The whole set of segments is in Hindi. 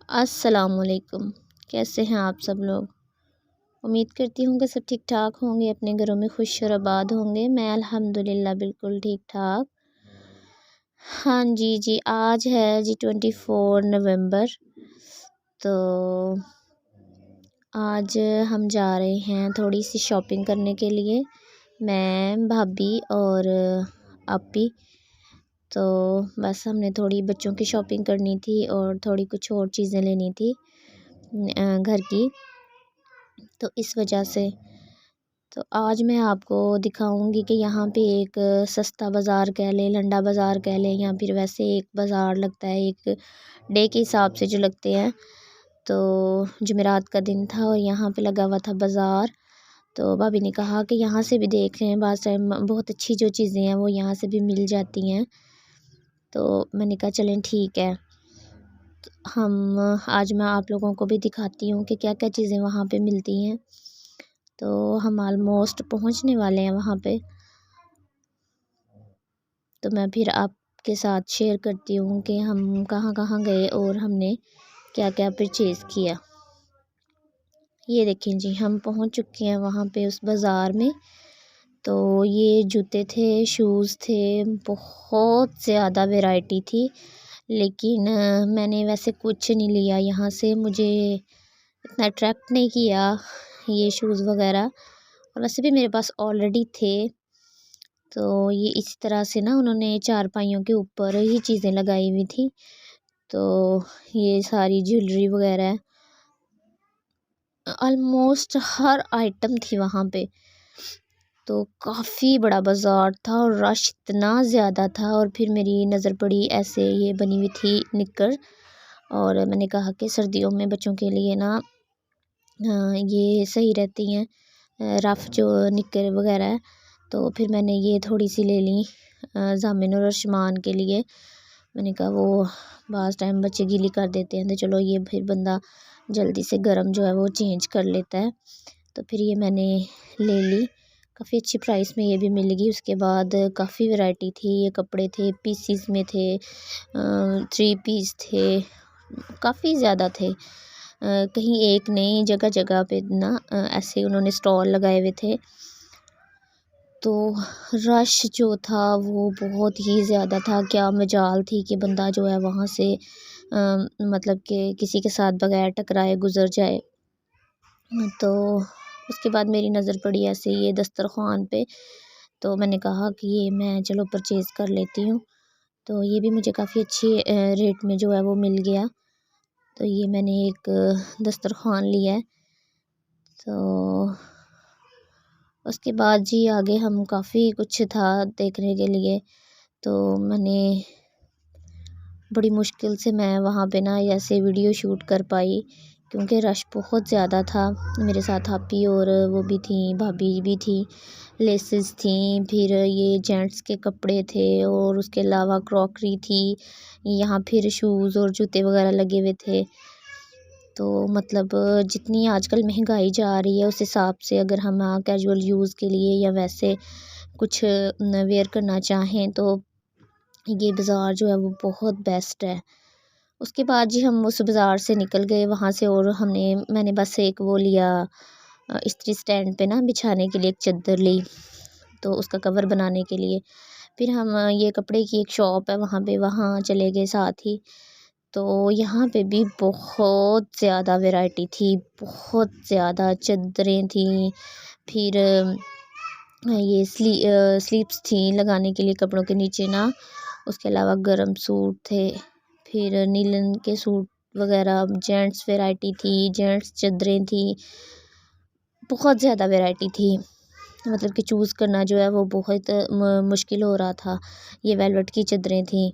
अस्सलामुअलैकुम। कैसे हैं आप सब लोग? उम्मीद करती हूँ कि सब ठीक-ठाक होंगे, अपने घरों में खुश और आबाद होंगे। मैं अल्हम्दुलिल्लाह बिल्कुल ठीक-ठाक। हाँ जी, आज है जी 24 नवंबर। तो आज हम जा रहे हैं थोड़ी-सी शॉपिंग करने के लिए, मैं, भाभी और आपी। तो बस हमने थोड़ी बच्चों की शॉपिंग करनी थी और थोड़ी कुछ और चीज़ें लेनी थी घर की। तो इस वजह से तो आज मैं आपको दिखाऊंगी कि यहाँ पे एक सस्ता बाज़ार कह लें, लंडा बाज़ार कह लें, या फिर वैसे एक बाज़ार लगता है, एक डे के हिसाब से जो लगते हैं। तो जुमेरात का दिन था और यहाँ पे लगा हुआ था बाज़ार। तो भाभी ने कहा कि यहाँ से भी देख रहे हैं, बाज़ टाइम बहुत अच्छी जो चीज़ें हैं वो यहाँ से भी मिल जाती हैं। तो मैंने कहा चलें ठीक है। तो आज मैं आप लोगों को भी दिखाती हूँ कि क्या क्या चीज़ें वहाँ पे मिलती हैं। तो हम ऑलमोस्ट पहुँचने वाले हैं वहाँ पे। तो मैं फिर आपके साथ शेयर करती हूँ कि हम कहाँ कहाँ गए और हमने क्या क्या परचेज़ किया। ये देखें जी, हम पहुँच चुके हैं वहाँ पे उस बाज़ार में। तो ये जूते थे, शूज़ थे, बहुत ज़्यादा वैरायटी थी। लेकिन मैंने वैसे कुछ नहीं लिया यहाँ से, मुझे इतना अट्रैक्ट नहीं किया ये शूज़ वग़ैरह, और वैसे भी मेरे पास ऑलरेडी थे। तो ये इसी तरह से ना उन्होंने चारपाइयों के ऊपर ही चीज़ें लगाई हुई थी। तो ये सारी ज्वेलरी वग़ैरह ऑलमोस्ट हर आइटम थी वहाँ पे। तो काफ़ी बड़ा बाज़ार था और रश इतना ज़्यादा था। और फिर मेरी नज़र पड़ी ऐसे ये बनी हुई थी निक्कर, और मैंने कहा कि सर्दियों में बच्चों के लिए ना ये सही रहती हैं, रफ़ जो निक्कर वग़ैरह है। तो फिर मैंने ये थोड़ी सी ले ली ज़ामिन और अर्शमान के लिए। मैंने कहा वो बाज़ टाइम बच्चे गीली कर देते हैं, तो चलो ये फिर बंदा जल्दी से गर्म जो है वो चेंज कर लेता है। तो फिर ये मैंने ले ली, काफ़ी अच्छी प्राइस में ये भी मिल गई। उसके बाद काफ़ी वैरायटी थी, ये कपड़े थे, पीसीस में थे, 3 पीस थे, काफ़ी ज़्यादा थे। कहीं एक नहीं, जगह जगह पे ना ऐसे उन्होंने स्टॉल लगाए हुए थे। तो रश जो था वो बहुत ही ज़्यादा था। क्या मजाल थी कि बंदा जो है वहाँ से मतलब कि किसी के साथ बगैर टकराए गुज़र जाए। तो उसके बाद मेरी नज़र पड़ी ऐसे ये दस्तरख़्वान पे। तो मैंने कहा कि ये मैं चलो परचेज़ कर लेती हूँ। तो ये भी मुझे काफ़ी अच्छी रेट में जो है वो मिल गया। तो ये मैंने एक दस्तरख़्वान लिया है। तो उसके बाद जी आगे हम काफ़ी कुछ था देखने के लिए। तो मैंने बड़ी मुश्किल से मैं वहाँ पे ना ऐसे वीडियो शूट कर पाई, क्योंकि रश बहुत ज़्यादा था। मेरे साथ आपी और वो भी थी, भाभी भी थी, लेसेस थी, फिर ये जेंट्स के कपड़े थे और उसके अलावा क्रॉकरी थी। यहाँ फिर शूज़ और जूते वगैरह लगे हुए थे। तो मतलब जितनी आजकल महंगाई जा रही है उस हिसाब से अगर हम कैजुअल यूज़ के लिए या वैसे कुछ वेयर करना चाहें तो ये बाज़ार जो है वो बहुत बेस्ट है। उसके बाद जी हम उस बाज़ार से निकल गए वहाँ से, और मैंने बस एक वो लिया इस्त्री स्टैंड पे ना बिछाने के लिए एक चद्दर ली, तो उसका कवर बनाने के लिए। फिर हम ये कपड़े की एक शॉप है वहाँ चले गए साथ ही। तो यहाँ पे भी बहुत ज़्यादा वैरायटी थी, बहुत ज़्यादा चद्दरें थीं, फिर ये स्लीप्स थी लगाने के लिए कपड़ों के नीचे ना। उसके अलावा गर्म सूट थे, फिर नीलन के सूट वगैरह, जेंट्स वैरायटी थी, जेंट्स चद्दरें थी, बहुत ज़्यादा वैरायटी थी। मतलब कि चूज़ करना जो है वो बहुत मुश्किल हो रहा था। ये वेलवेट की चद्दरें थी,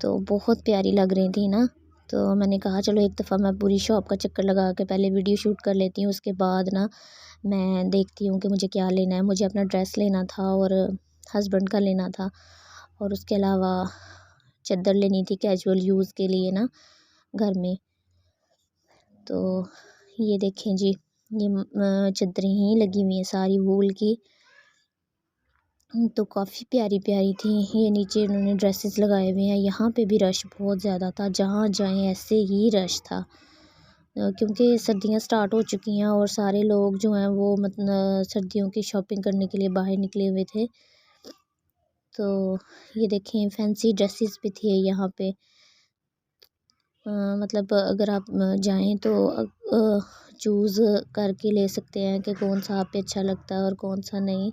तो बहुत प्यारी लग रही थी ना। तो मैंने कहा चलो एक दफ़ा मैं पूरी शॉप का चक्कर लगा के पहले वीडियो शूट कर लेती हूँ, उसके बाद ना मैं देखती हूँ कि मुझे क्या लेना है। मुझे अपना ड्रेस लेना था और हस्बैंड का लेना था, और उसके अलावा चद्दर लेनी थी कैजुअल यूज़ के लिए ना घर में। तो ये देखें जी, ये चद्दरें ही लगी हुई हैं सारी वूल की। तो काफ़ी प्यारी प्यारी थी। ये नीचे इन्होंने ड्रेसेस लगाए हुए हैं। यहाँ पे भी रश बहुत ज़्यादा था, जहाँ जाएं ऐसे ही रश था। क्योंकि सर्दियाँ स्टार्ट हो चुकी हैं और सारे लोग जो हैं वो मतलब सर्दियों की शॉपिंग करने के लिए बाहर निकले हुए थे। तो ये देखें फैंसी ड्रेसेस भी थे यहाँ पे। मतलब अगर आप जाएं तो चूज़ करके ले सकते हैं कि कौन सा आप पे अच्छा लगता है और कौन सा नहीं।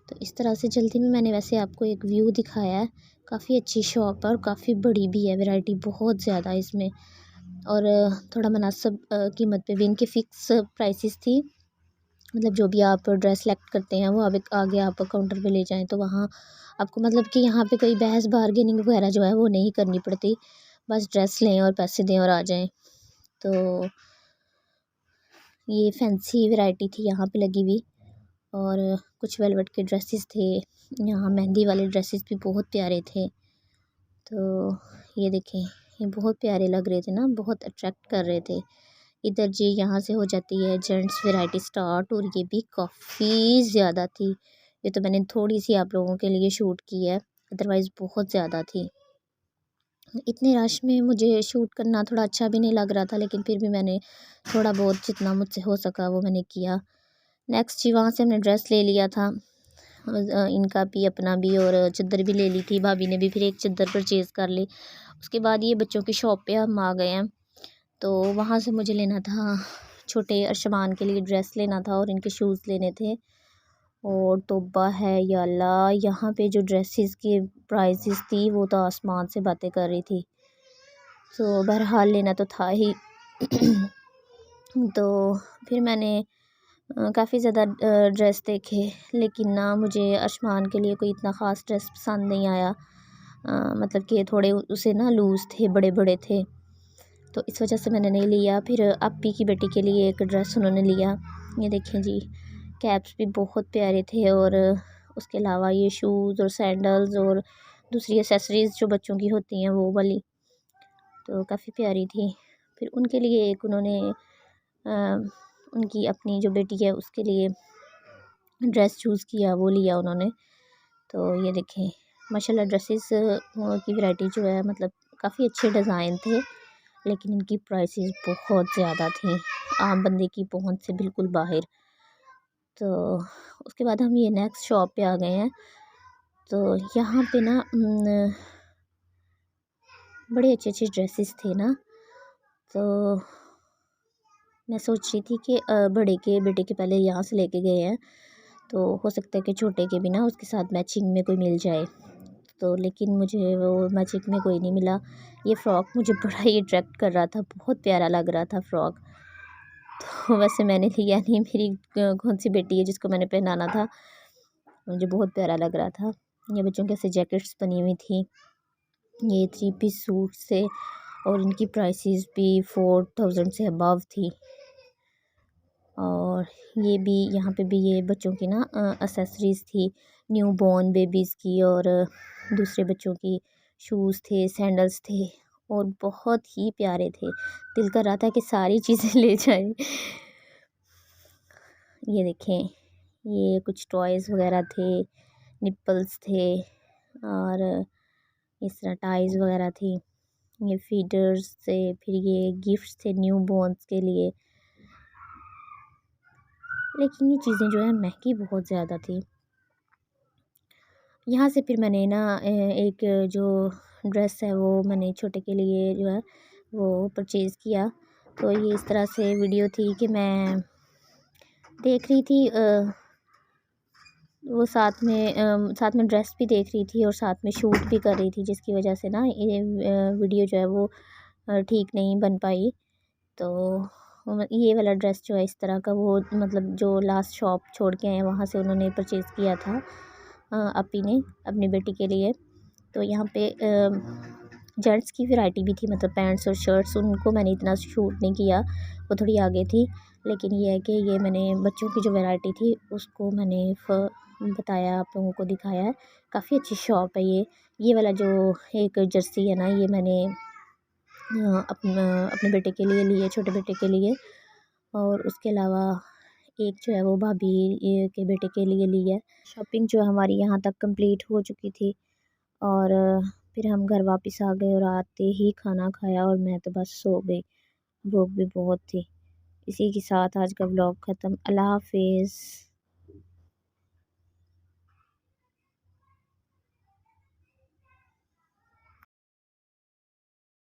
तो इस तरह से जल्दी में मैंने वैसे आपको एक व्यू दिखाया है। काफ़ी अच्छी शॉप है और काफ़ी बड़ी भी है, वैरायटी बहुत ज़्यादा है इसमें। और थोड़ा मुनासिब कीमत पे भी इनकी फ़िक्स प्राइसेस थी। मतलब जो भी आप ड्रेस सेलेक्ट करते हैं वो अब आगे आप काउंटर पे ले जाएं तो वहाँ आपको मतलब कि यहाँ पे कोई बहस बार्गेनिंग वगैरह जो है वो नहीं करनी पड़ती। बस ड्रेस लें और पैसे दें और आ जाएं। तो ये फैंसी वैरायटी थी यहाँ पे लगी हुई। और कुछ वेलवेट के ड्रेसेस थे। यहाँ मेहंदी वाले ड्रेसेस भी बहुत प्यारे थे। तो ये देखें, ये बहुत प्यारे लग रहे थे ना, बहुत अट्रैक्ट कर रहे थे। इधर जी यहाँ से हो जाती है जेंट्स वैरायटी स्टार्ट और ये भी काफ़ी ज़्यादा थी। ये तो मैंने थोड़ी सी आप लोगों के लिए शूट की है, अदरवाइज़ बहुत ज़्यादा थी। इतने रश में मुझे शूट करना थोड़ा अच्छा भी नहीं लग रहा था, लेकिन फिर भी मैंने थोड़ा बहुत जितना मुझसे हो सका वो मैंने किया। नेक्स्ट जी वहाँ से हमने ड्रेस ले लिया था, इनका भी अपना भी, और चद्दर भी ले ली थी। भाभी ने भी फिर एक चद्दर परचेज़ कर ली। उसके बाद ये बच्चों की शॉप पे हम आ गए हैं। तो वहाँ से मुझे लेना था छोटे अरशमान के लिए ड्रेस लेना था और इनके शूज़ लेने थे। और तौबा है या अल्लाह, यहाँ पे जो ड्रेसेस की प्राइसेस थी वो तो आसमान से बातें कर रही थी। तो बहरहाल लेना तो था ही। तो फिर मैंने काफ़ी ज़्यादा ड्रेस देखे, लेकिन ना मुझे अरशमान के लिए कोई इतना ख़ास ड्रेस पसंद नहीं आया। मतलब कि थोड़े उसे ना लूज़ थे, बड़े बड़े थे, तो इस वजह से मैंने नहीं लिया। फिर अप्पी की बेटी के लिए एक ड्रेस उन्होंने लिया। ये देखें जी, कैप्स भी बहुत प्यारे थे और उसके अलावा ये शूज़ और सैंडल्स और दूसरी एसेसरीज़ जो बच्चों की होती हैं वो वाली, तो काफ़ी प्यारी थी। फिर उनके लिए एक उन्होंने उनकी अपनी जो बेटी है उसके लिए ड्रेस चूज़ किया, वो लिया उन्होंने। तो ये देखें माशाल्लाह ड्रेसेस की वैरायटी जो है, मतलब काफ़ी अच्छे डिज़ाइन थे, लेकिन इनकी प्राइसेस बहुत ज़्यादा थी, आम बंदे की पहुंच से बिल्कुल बाहर। तो उसके बाद हम ये नेक्स्ट शॉप पे आ गए हैं। तो यहाँ पे ना बड़े अच्छे अच्छे ड्रेसेस थे ना। तो मैं सोच रही थी कि बड़े के बेटे के पहले यहाँ से लेके गए हैं, तो हो सकता है कि छोटे के भी ना उसके साथ मैचिंग में कोई मिल जाए। तो लेकिन मुझे वो मैचिंग में कोई नहीं मिला। ये फ़्रॉक मुझे बड़ा ही अट्रैक्ट कर रहा था, बहुत प्यारा लग रहा था फ़्रॉक। तो वैसे मैंने लिया नहीं, मेरी कौन सी बेटी है जिसको मैंने पहनाना था, मुझे बहुत प्यारा लग रहा था। ये बच्चों के ऐसे जैकेट्स बनी हुई थी, ये 3 पीस सूट से, और इनकी प्राइसेस भी 4000 से अबव थी। और ये भी यहाँ पे भी ये बच्चों की ना एसेसरीज़ थी, न्यू बॉर्न बेबीज़ की, और दूसरे बच्चों की शूज़ थे, सैंडल्स थे, और बहुत ही प्यारे थे। दिल कर रहा था कि सारी चीज़ें ले जाएं। ये देखें, ये कुछ टॉयज़ वगैरह थे, निप्पल्स थे, और इस तरह टाइज़ वगैरह थी। ये फीडर्स थे, फिर ये गिफ्ट्स थे न्यू बॉर्न्स के लिए। लेकिन ये चीज़ें जो है महंगी बहुत ज़्यादा थी। यहाँ से फिर मैंने ना एक जो ड्रेस है वो मैंने छोटे के लिए जो है वो परचेज़ किया। तो ये इस तरह से वीडियो थी कि मैं देख रही थी, वो साथ में ड्रेस भी देख रही थी और साथ में शूट भी कर रही थी, जिसकी वजह से ना ये वीडियो जो है वो ठीक नहीं बन पाई। तो ये वाला ड्रेस जो है इस तरह का, वो मतलब जो लास्ट शॉप छोड़ के आए वहाँ से उन्होंने परचेज़ किया था अपी ने अपनी बेटी के लिए। तो यहाँ पे जेंट्स की वैरायटी भी थी, मतलब पैंट्स और शर्ट्स, उनको मैंने इतना शूट नहीं किया, वो थोड़ी आगे थी। लेकिन ये है कि ये मैंने बच्चों की जो वैरायटी थी उसको मैंने बताया, आप लोगों को दिखाया है। काफ़ी अच्छी शॉप है ये वाला जो एक जर्सी है ना, ये मैंने अपने बेटे के लिए लिए, छोटे बेटे के लिए। और उसके अलावा एक जो है वो भाभी के बेटे के लिए ली है। शॉपिंग जो हमारी यहाँ तक कंप्लीट हो चुकी थी और फिर हम घर वापस आ गए और आते ही खाना खाया और मैं तो बस सो गई, भूख भी बहुत थी। इसी के साथ आज का व्लॉग ख़त्म। अल्लाह हाफिज़।